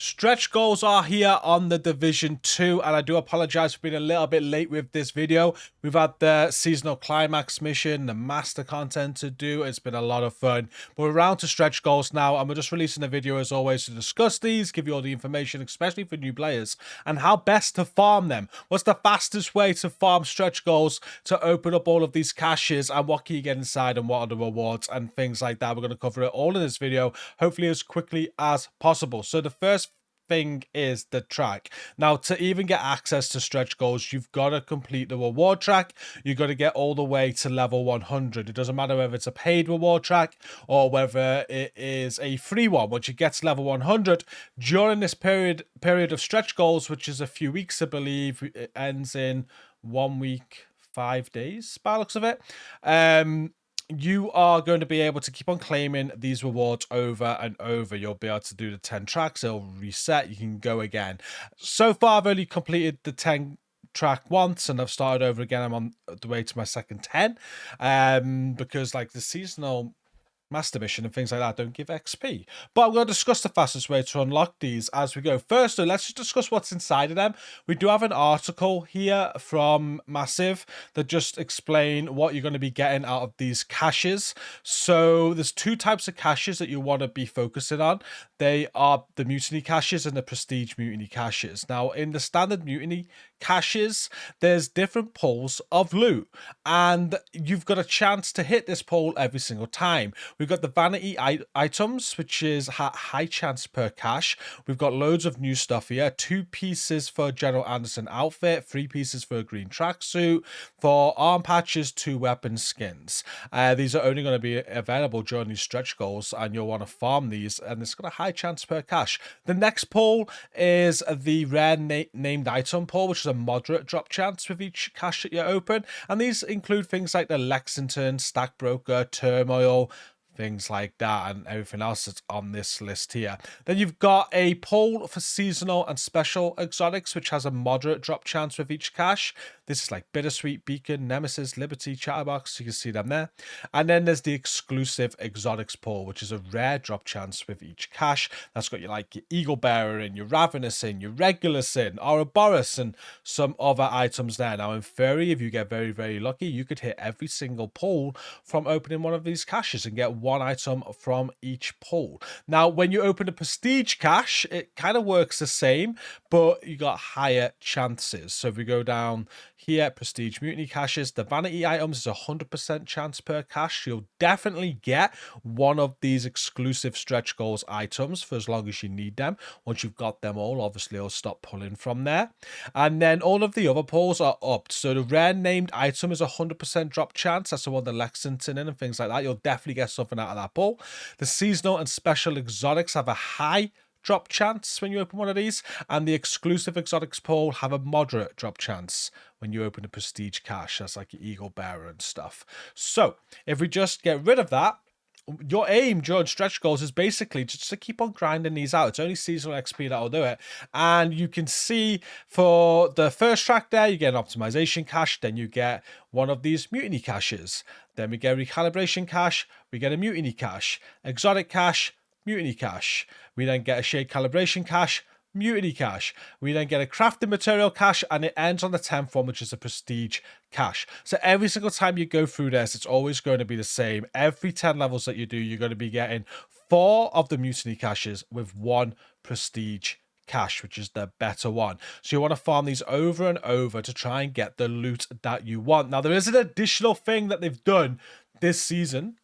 Stretch goals are here on the Division 2, and I do apologize for being a little bit late with this video. We've had the seasonal climax mission, the master content to do. It's been a lot of fun, but we're around to stretch goals now, and we're just releasing a video as always to discuss these, give you all the information, especially for new players, and how best to farm them. What's the fastest way to farm stretch goals to open up all of these caches, and what can you get inside, and what are the rewards, and things like that. We're going to cover it all in this video, hopefully as quickly as possible. So the first thing is the track. Now, to even get access to stretch goals, you've got to complete the reward track. You've got to get all the way to level 100. It doesn't matter whether it's a paid reward track or whether it is a free one. Once you get to level 100, during this period of stretch goals, which is a few weeks, I believe, it ends in 1 week, 5 days by the looks of it. You are going to be able to keep on claiming these rewards over and over. You'll be able to do the 10 tracks. It'll reset. You can go again. So far, I've only completed the 10 track once, and I've started over again. I'm on the way to my second 10 because like the seasonal master mission and things like that don't give XP. But I'm going to discuss the fastest way to unlock these as we go. First, though, let's just discuss what's inside of them. We do have an article here from Massive that just explain what you're going to be getting out of these caches. So there's two types of caches that you want to be focusing on. They are the mutiny caches and the prestige mutiny caches. Now, in the standard mutiny caches, there's different pools of loot, and you've got a chance to hit this pool every single time. We've got the vanity items, which is high chance per cache. We've got loads of new stuff here. 2 pieces for General Anderson outfit, 3 pieces for a green tracksuit, for arm patches, 2 weapon skins. These are only going to be available during these stretch goals, and you'll want to farm these, and it's got a high chance per cache. The next pool is the rare named item pool, which is a moderate drop chance with each cache that you open, and these include things like the Lexington, Stack Broker, Turmoil, things like that, and everything else that's on this list here. Then you've got a pool for seasonal and special exotics, which has a moderate drop chance with each cache. This is like Bittersweet, Beacon, Nemesis, Liberty, Chatterbox. You can see them there. And then there's the exclusive exotics pool, which is a rare drop chance with each cache. That's got your like your Eagle Bearer in, your Ravenous in, your Regulus in, Ouroboros, and some other items there. Now, in theory, if you get very, very lucky, you could hit every single pool from opening one of these caches and get one item from each pool. Now, when you open a prestige cache, it kind of works the same, but you got higher chances. So if we go down here, prestige mutiny caches, the vanity items is 100% chance per cache. You'll definitely get one of these exclusive stretch goals items for as long as you need them. Once you've got them all, obviously it'll stop pulling from there. And then all of the other pools are upped. So the rare named item is 100% drop chance. That's the one the Lexington in and things like that. You'll definitely get something out of that pool. The seasonal and special exotics have a high drop chance when you open one of these, and the exclusive exotics pool have a moderate drop chance when you open a prestige cache. That's like your Eagle Bearer and stuff. So if we just get rid of that, your aim during stretch goals is basically just to keep on grinding these out. It's only seasonal XP that'll do it. And you can see for the first track there, you get an optimization cache, then you get one of these mutiny caches. Then we get a recalibration cache, we get a mutiny cache, exotic cache, mutiny cache. We then get a shade calibration cache, mutiny cache. We then get a crafting material cache, and it ends on the 10th one, which is a prestige cache. So every single time you go through this, it's always going to be the same. Every 10 levels that you do, you're going to be getting 4 of the mutiny caches with 1 prestige cache, which is the better one. So you want to farm these over and over to try and get the loot that you want. Now, there is an additional thing that they've done this season,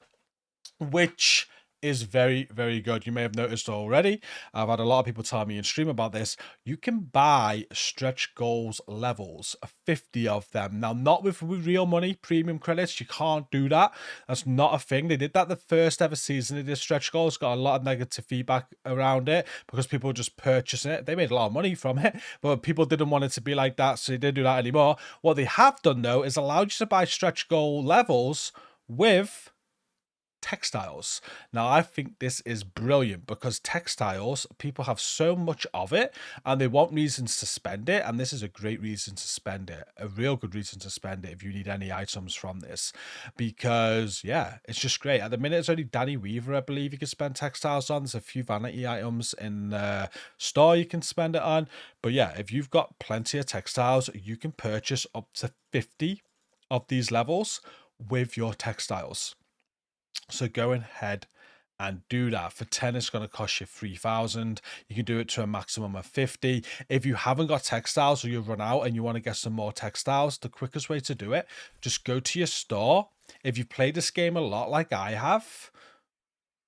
which is very, very good. You may have noticed already. I've had a lot of people tell me in stream about this. You can buy stretch goals levels, 50 of them. Now, not with real money, premium credits. You can't do that. That's not a thing. They did that the first ever season. They did stretch goals. Got a lot of negative feedback around it because people were just purchasing it. They made a lot of money from it, but people didn't want it to be like that, so they didn't do that anymore. What they have done, though, is allowed you to buy stretch goal levels with textiles. Now, I think this is brilliant because textiles, people have so much of it and they want reasons to spend it. And this is a great reason to spend it, a real good reason to spend it if you need any items from this. Because, yeah, it's just great. At the minute, it's only Danny Weaver, I believe, you can spend textiles on. There's a few vanity items in the store you can spend it on. But yeah, if you've got plenty of textiles, you can purchase up to 50 of these levels with your textiles. So go ahead and do that. For 10, it's going to cost you 3,000. You can do it to a maximum of 50. If you haven't got textiles or you've run out and you want to get some more textiles, the quickest way to do it, just go to your store. If you've played this game a lot like I have,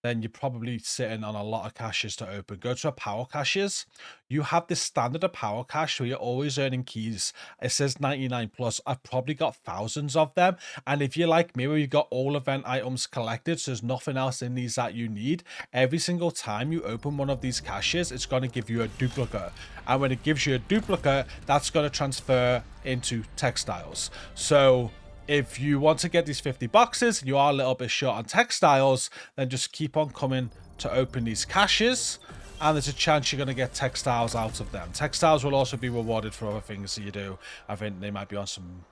then you're probably sitting on a lot of caches to open. Go to a power caches. You have this standard of power cache where you're always earning keys. It says 99 plus. I've probably got thousands of them. And if you're like me, where you've got all event items collected, so there's nothing else in these that you need, every single time you open one of these caches, it's going to give you a duplicate. And when it gives you a duplicate, that's going to transfer into textiles. So if you want to get these 50 boxes and you are a little bit short on textiles, then just keep on coming to open these caches, and there's a chance you're going to get textiles out of them. Textiles will also be rewarded for other things that you do. I think they might be on some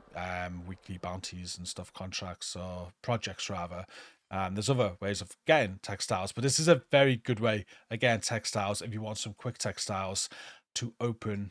weekly bounties and stuff, contracts or projects rather. There's other ways of getting textiles, but this is a very good way, again, textiles, if you want some quick textiles, to open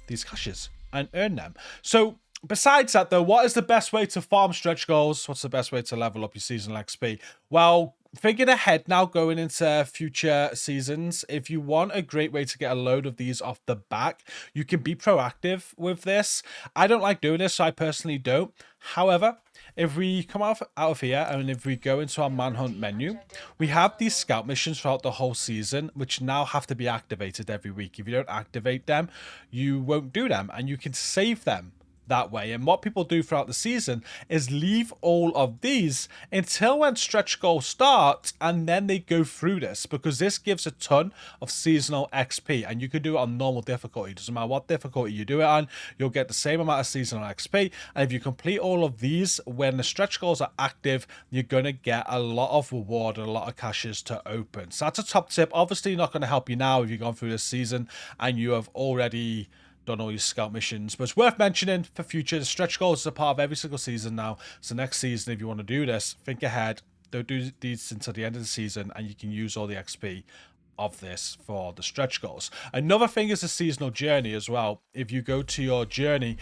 these caches and earn them. So besides that, though, what is the best way to farm stretch goals? What's the best way to level up your seasonal XP? Well, thinking ahead now, going into future seasons, if you want a great way to get a load of these off the back, you can be proactive with this. I don't like doing this, so I personally don't. However, if we come out of here and if we go into our manhunt menu, we have these scout missions throughout the whole season, which now have to be activated every week. If you don't activate them, you won't do them, and you can save them that way. And what people do throughout the season is leave all of these until when stretch goals start, and then they go through this, because this gives a ton of seasonal XP, and you can do it on normal difficulty. Doesn't matter what difficulty you do it on, you'll get the same amount of seasonal XP. And if you complete all of these when the stretch goals are active, you're going to get a lot of reward and a lot of caches to open. So that's a top tip. Obviously not going to help you now if you've gone through this season and you have already done all your scout missions, but it's worth mentioning for future. The stretch goals is a part of every single season now. So next season, if you want to do this, think ahead. Don't do these until the end of the season, and you can use all the XP of this for the stretch goals. Another thing is the seasonal journey as well. If you go to your journey,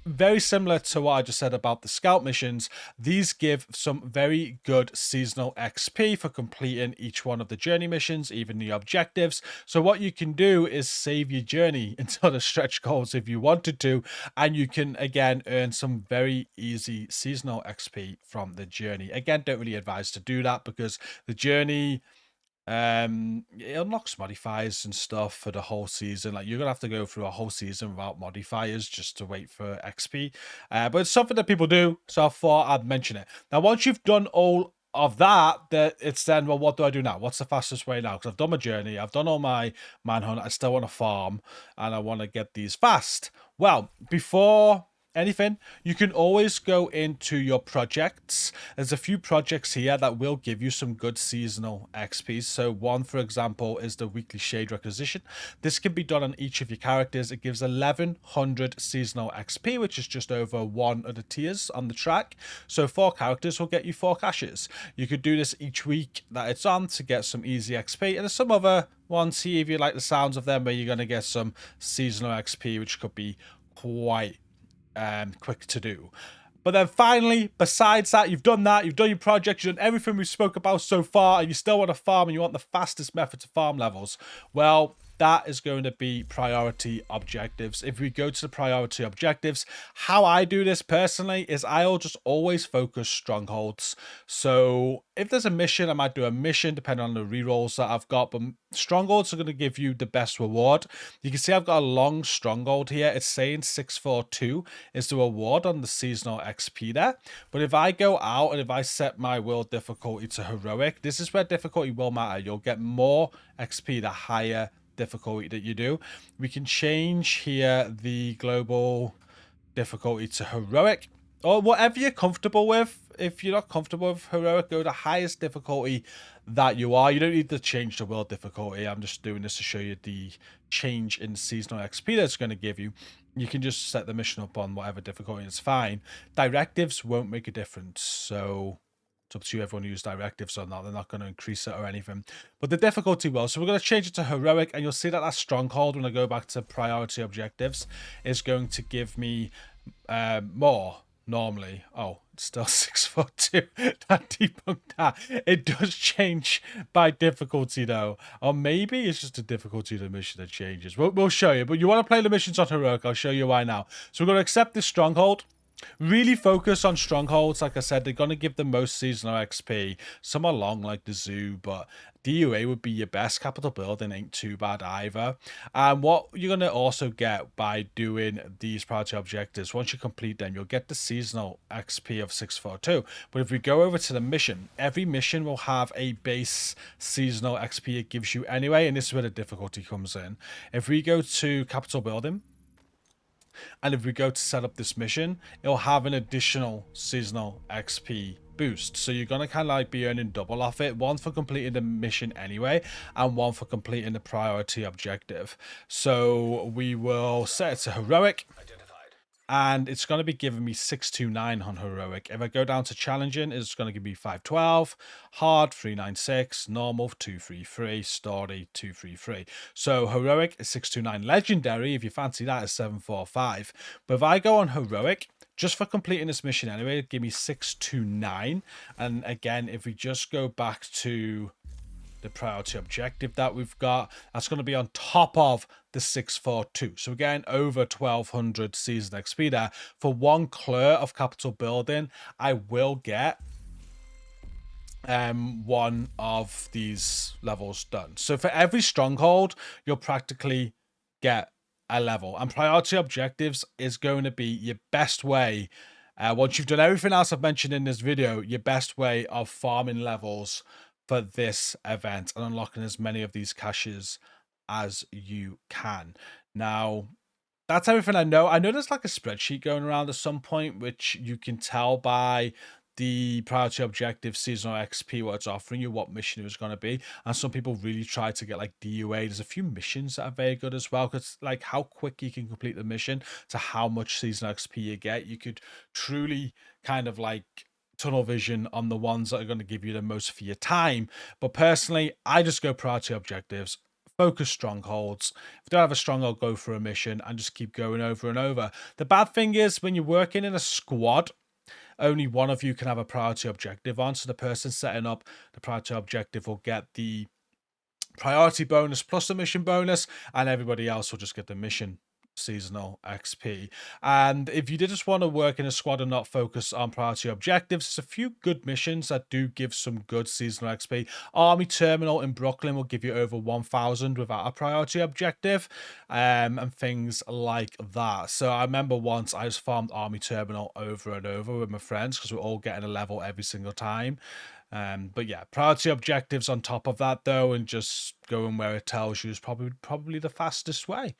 very similar to what I just said about the scout missions, these give some very good seasonal XP for completing each one of the journey missions, even the objectives. So what you can do is save your journey until the stretch goals if you wanted to, and you can again earn some very easy seasonal XP from the journey. Again, don't really advise to do that because the journey, it unlocks modifiers and stuff for the whole season. Like, you're gonna have to go through a whole season without modifiers just to wait for XP, but it's something that people do, so I thought I'd mention it. Now, once you've done all of that, it's then, well, what do I do now? What's the fastest way now? Because I've done my journey, I've done all my manhunt, I still want to farm, and I want to get these fast. Well, before anything, you can always go into your projects. There's a few projects here that will give you some good seasonal XP. So one, for example, is the weekly shade requisition. This can be done on each of your characters. It gives 1100 seasonal XP, which is just over one of the tiers on the track. So 4 characters will get you 4 caches. You could do this each week that it's on to get some easy XP, and there's some other ones here if you like the sounds of them where you're going to get some seasonal XP, which could be quite quick to do. But then finally, besides that, you've done your project, you've done everything we spoke about so far, and you still want to farm and you want the fastest method to farm levels, well, that is going to be priority objectives. If we go to the priority objectives, how I do this personally is I'll just always focus strongholds. So if there's a mission, I might do a mission depending on the rerolls that I've got, but strongholds are going to give you the best reward. You can see I've got a long stronghold here. It's saying 642 is the reward on the seasonal XP there. But if I go out and if I set my world difficulty to heroic, this is where difficulty will matter. You'll get more XP the higher difficulty that you do. We can change here the global difficulty to heroic, or whatever you're comfortable with. if you're not comfortable with heroic, go to highest difficulty that you are. You don't need to change the world difficulty. I'm just doing this to show you the change in seasonal XP that's going to give you. You can just set the mission up on whatever difficulty, it's fine. Directives won't make a difference, so it's up to you, everyone who uses directives or not. They're not going to increase it or anything, but the difficulty will. So we're going to change it to heroic, and you'll see that stronghold, when I go back to priority objectives, is going to give me more normally. Oh, it's still 642. That debunked that. It does change by difficulty though, or maybe it's just the difficulty of the mission that changes. We'll show you, but you want to play the missions on heroic. I'll show you why now. So we're going to accept this stronghold. Really focus on strongholds. Like I said, they're going to give the most seasonal XP. Some are long, like the zoo, but DUA would be your best. Capital building ain't too bad either. And what you're going to also get by doing these priority objectives, once you complete them, you'll get the seasonal XP of 642. But if we go over to the mission, every mission will have a base seasonal XP it gives you anyway, and this is where the difficulty comes in. If we go to capital building, and if we go to set up this mission, it'll have an additional seasonal XP boost. So you're going to kind of like be earning double off it. One for completing the mission anyway, and one for completing the priority objective. So we will set it to heroic. And it's going to be giving me 629 on heroic. If I go down to challenging, it's going to give me 512, hard 396, normal 233, story 233. So heroic is 629. Legendary, if you fancy that, is 745. But if I go on heroic, just for completing this mission anyway, it'd give me 629. And again, if we just go back to the priority objective that we've got, that's going to be on top of the 642. So again, over 1200 season XP there. For one clear of capital building, I will get one of these levels done. So for every stronghold, you'll practically get a level, and priority objectives is going to be your best way, once you've done everything else I've mentioned in this video, your best way of farming levels for this event and unlocking as many of these caches as you can. Now, that's everything I know. I know there's like a spreadsheet going around at some point, which you can tell by the priority objective seasonal XP, what it's offering you, what mission it was going to be. And some people really try to get like DUA. There's a few missions that are very good as well, because like how quick you can complete the mission to how much seasonal XP you get. You could truly kind of like tunnel vision on the ones that are going to give you the most for your time. But personally, I just go priority objectives, focus strongholds. If you don't have a stronghold, go for a mission and just keep going over and over. The bad thing is when you're working in a squad, only one of you can have a priority objective on. So the person setting up the priority objective will get the priority bonus plus the mission bonus, and everybody else will just get the mission seasonal XP. And if you did just want to work in a squad and not focus on priority objectives, there's a few good missions that do give some good seasonal XP. Army Terminal in Brooklyn will give you over 1000 without a priority objective, and things like that. So I remember once I just farmed Army Terminal over and over with my friends because we're all getting a level every single time. But yeah, priority objectives on top of that though, and just going where it tells you is probably the fastest way.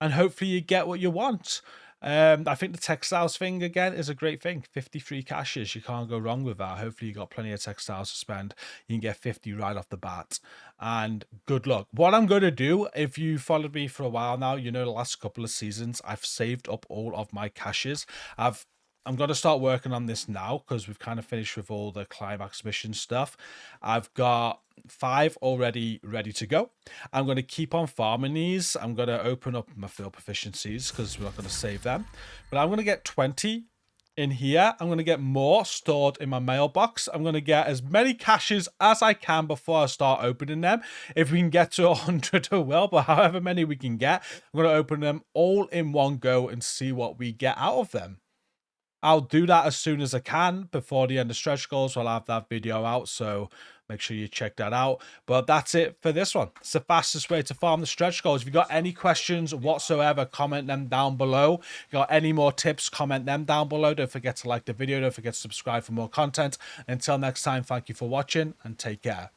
And hopefully you get what you want. I think the textiles thing, again, is a great thing. 53 caches. You can't go wrong with that. Hopefully you got plenty of textiles to spend. You can get 50 right off the bat. And good luck. What I'm going to do, if you followed me for a while now, you know the last couple of seasons, I've saved up all of my caches. I'm going to start working on this now because we've kind of finished with all the climax mission stuff. I've got 5 already ready to go. I'm going to keep on farming these. I'm going to open up my field proficiencies because we're not going to save them. But I'm going to get 20 in here. I'm going to get more stored in my mailbox. I'm going to get as many caches as I can before I start opening them. If we can get to 100, oh well, but however many we can get, I'm going to open them all in one go and see what we get out of them. I'll do that as soon as I can before the end of stretch goals. I'll have that video out, so make sure you check that out. But that's it for this one. It's the fastest way to farm the stretch goals. If you've got any questions whatsoever, comment them down below. If you got any more tips, comment them down below. Don't forget to like the video. Don't forget to subscribe for more content. Until next time, thank you for watching and take care.